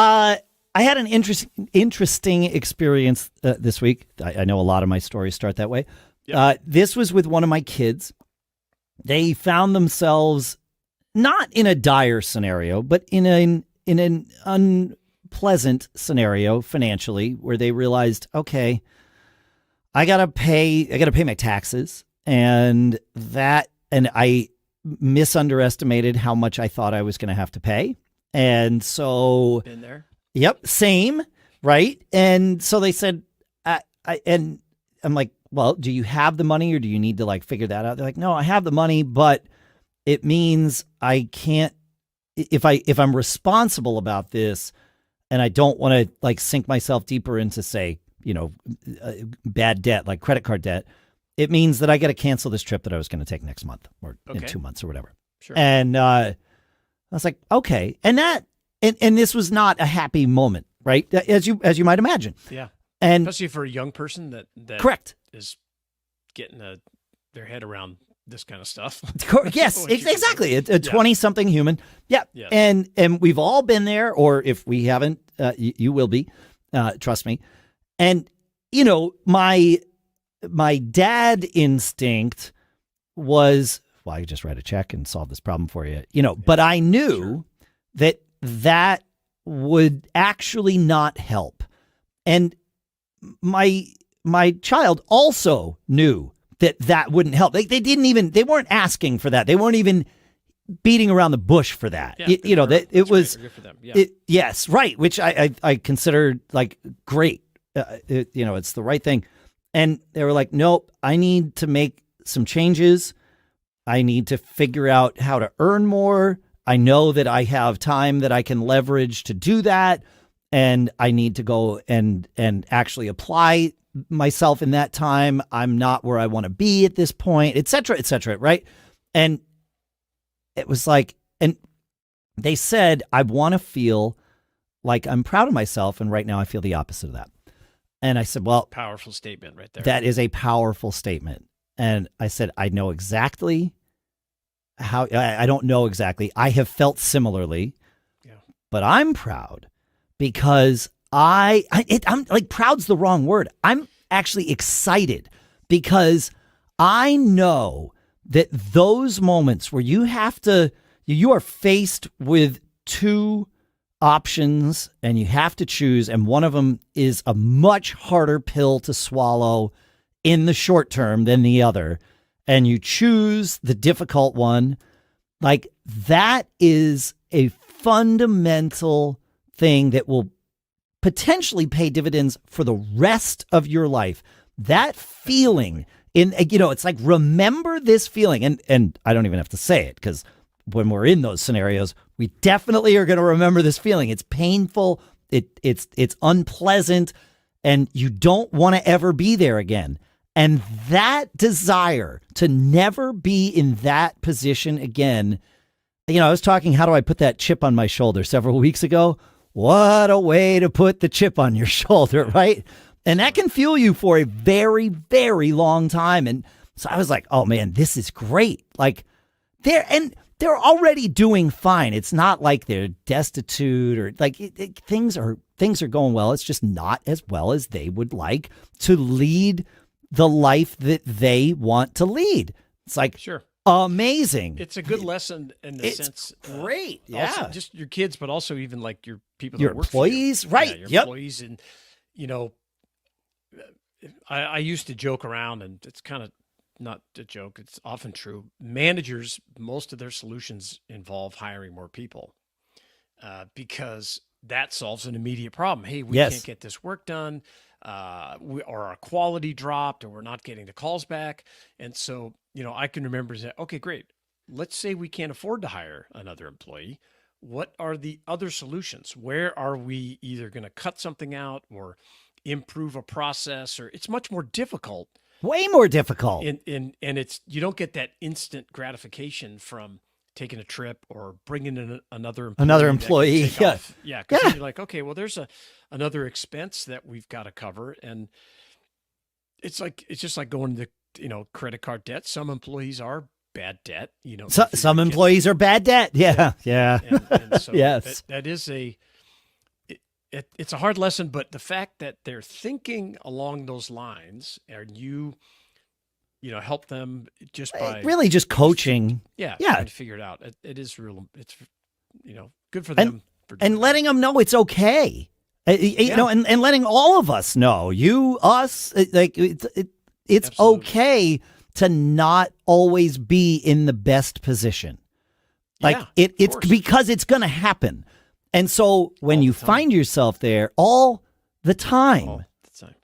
I had an interesting experience this week. I know a lot of my stories start that way. Yep. This was with one of my kids. They found themselves not in a dire scenario, but in an unpleasant scenario financially, where they realized, okay, I gotta pay my taxes, and I misunderestimated how much I thought I was going to have to pay, and so been there. Yep, same, right? And so they said, and I'm like, well, do you have the money, or do you need to like figure that out? They're like, no, I have the money, but it means I can't, if I'm responsible about this, and I don't want to like sink myself deeper into, say, bad debt, like credit card debt, it means that I got to cancel this trip that I was going to take next month or in 2 months or whatever. Sure. And I was like, okay. And this was not a happy moment, right? As you might imagine. Yeah. And especially for a young person that correct is getting their head around this kind of stuff. Yes, exactly. A 20-something human. Yeah. Yes. And we've all been there, or if we haven't, you will be. Trust me. And my dad instinct was, well, I could just write a check and solve this problem for you. But I knew that would actually not help. And my child also knew that wouldn't help. They weren't asking for that. They weren't even beating around the bush for that. Yeah, it was good for them. Yeah. Yes, right. Which I consider like great. It's the right thing. And they were like, nope, I need to make some changes. I need to figure out how to earn more. I know that I have time that I can leverage to do that. And I need to go and actually apply myself in that time. I'm not where I want to be at this point, et cetera, right? And it was like, and they said, I want to feel like I'm proud of myself. And right now I feel the opposite of that. And I said, well, powerful statement right there. That is a powerful statement. And I said, I know exactly how, I don't know exactly. I have felt similarly, but I'm proud because I'm like, proud's the wrong word. I'm actually excited because I know that those moments where you are faced with two options and you have to choose, and one of them is a much harder pill to swallow in the short term than the other, and you choose the difficult one, like that is a fundamental thing that will potentially pay dividends for the rest of your life. That feeling it's like, remember this feeling. And I don't even have to say it, because when we're in those scenarios, we definitely are going to remember this feeling. It's painful. It's unpleasant, and you don't want to ever be there again. And that desire to never be in that position again. I was talking, how do I put that chip on my shoulder several weeks ago? What a way to put the chip on your shoulder, right? And that can fuel you for a very, very long time. And so I was like, oh man, this is great. Like they're already doing fine. It's not like they're destitute or like things are going well. It's just not as well as they would like to lead the life that they want to lead. It's like, sure. Amazing. It's a good lesson in the sense. It's great. Yeah. Also just your kids, but also even like your people, your that work employees, for you. right? Yeah, your employees. And, I used to joke around, and it's kind of not a joke. It's often true. Managers, most of their solutions involve hiring more people because that solves an immediate problem. Hey, we can't get this work done. Or our quality dropped, or we're not getting the calls back. And so, I can remember saying, okay, great. Let's say we can't afford to hire another employee. What are the other solutions? Where are we either going to cut something out or improve a process? Or it's much more difficult. Way more difficult. And it's, you don't get that instant gratification from taking a trip or bringing in another employee. Yeah. Yeah. Because you're like, okay, well, there's another expense that we've got to cover. And it's just like going to, credit card debt. Some employees are bad debt, some employees are bad debt. Yeah. Yeah. And so yes. that is it's a hard lesson, but the fact that they're thinking along those lines, and help them just by really just coaching. trying to figure it out. It is real. It's good for And- them and letting them know it's okay. And letting all of us know, us, it's Absolutely. okay to not always be in the best position. Like of it's course. because it's going to happen. And so when All you the time. find yourself there all the time, all the time.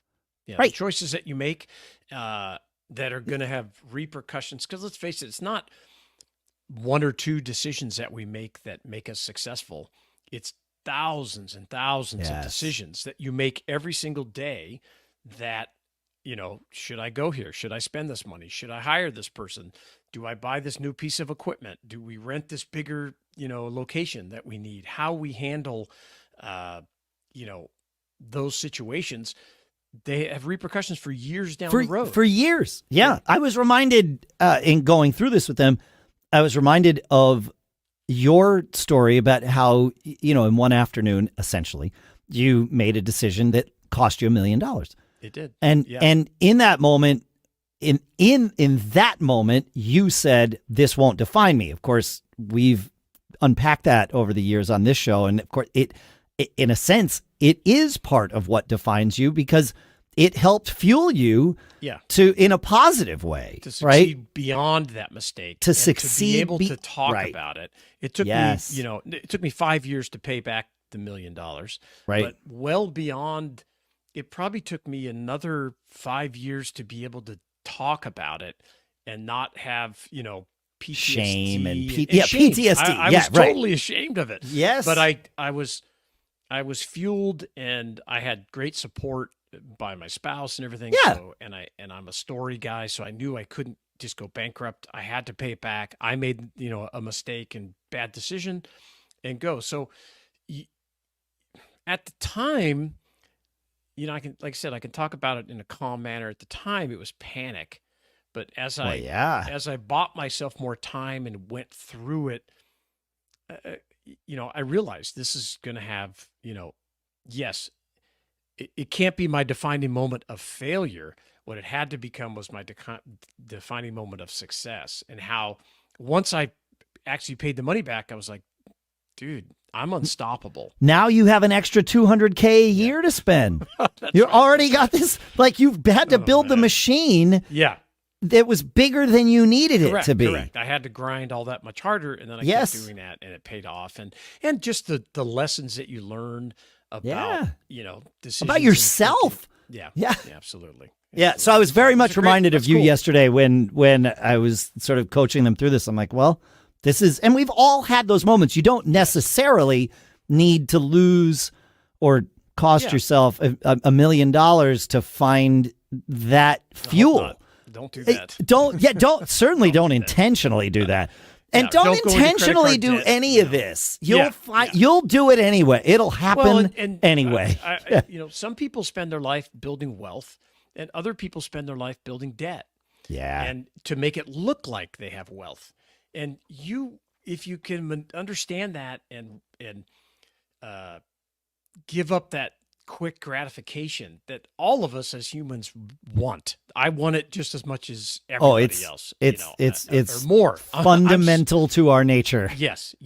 Yeah, Right. the choices that you make that are going to have repercussions. Because let's face it, it's not one or two decisions that we make that make us successful. It's thousands and thousands of Yes. decisions that you make every single day that, should I go here? Should I spend this money? Should I hire this person? Do I buy this new piece of equipment? Do we rent this bigger, location that we need? How we handle, those situations, they have repercussions for years down the road. For years. Yeah. I was reminded in going through this with them, I was reminded of your story about how, in one afternoon, essentially, you made a decision that cost you $1 million. It did. And in that moment, in that moment, you said, this won't define me. Of course, we've unpacked that over the years on this show. And of course, it in a sense, it is part of what defines you because it helped fuel you in a positive way, to succeed right? beyond that mistake, To and succeed, to be able to talk right. about it. It took Yes. me, it took me 5 years to pay back the $1 million, Right. But well beyond, it probably took me another 5 years to be able to talk about it and not have, PTSD Shame and shame. PTSD. I Yeah, was right. totally ashamed of it. Yes. But I was fueled, and I had great support by my spouse and everything. Yeah. So, and I'm a story guy, so I knew I couldn't just go bankrupt. I had to pay it back. I made, a mistake and bad decision and go. So at the time, I can, like I said, I can talk about it in a calm manner. At the time, it was panic. But as I bought myself more time and went through it, I realized this is going to have, yes, it can't be my defining moment of failure. What it had to become was my defining moment of success. And how once I actually paid the money back, I was like, dude, I'm unstoppable. Now you have an extra $200K a year to spend. You already got this, like you've had to build the machine. Yeah. That was bigger than you needed it to be. Correct. I had to grind all that much harder, and then I kept doing that, and it paid off. And just the lessons that you learn about, decisions about yourself. Yeah, absolutely. Yeah. So I was very much reminded of you yesterday when I was sort of coaching them through this. I'm like, well, this is, and we've all had those moments. You don't necessarily need to lose or cost yourself $1 million to find that fuel. Don't do that. Don't intentionally do that. And don't intentionally do any of this. You'll do it anyway. It'll happen anyway. Some people spend their life building wealth, and other people spend their life building debt. Yeah. And to make it look like they have wealth. And if you can understand that and give up that quick gratification that all of us as humans want. I want it just as much as everybody else. It's or more fundamental to our nature. Yes.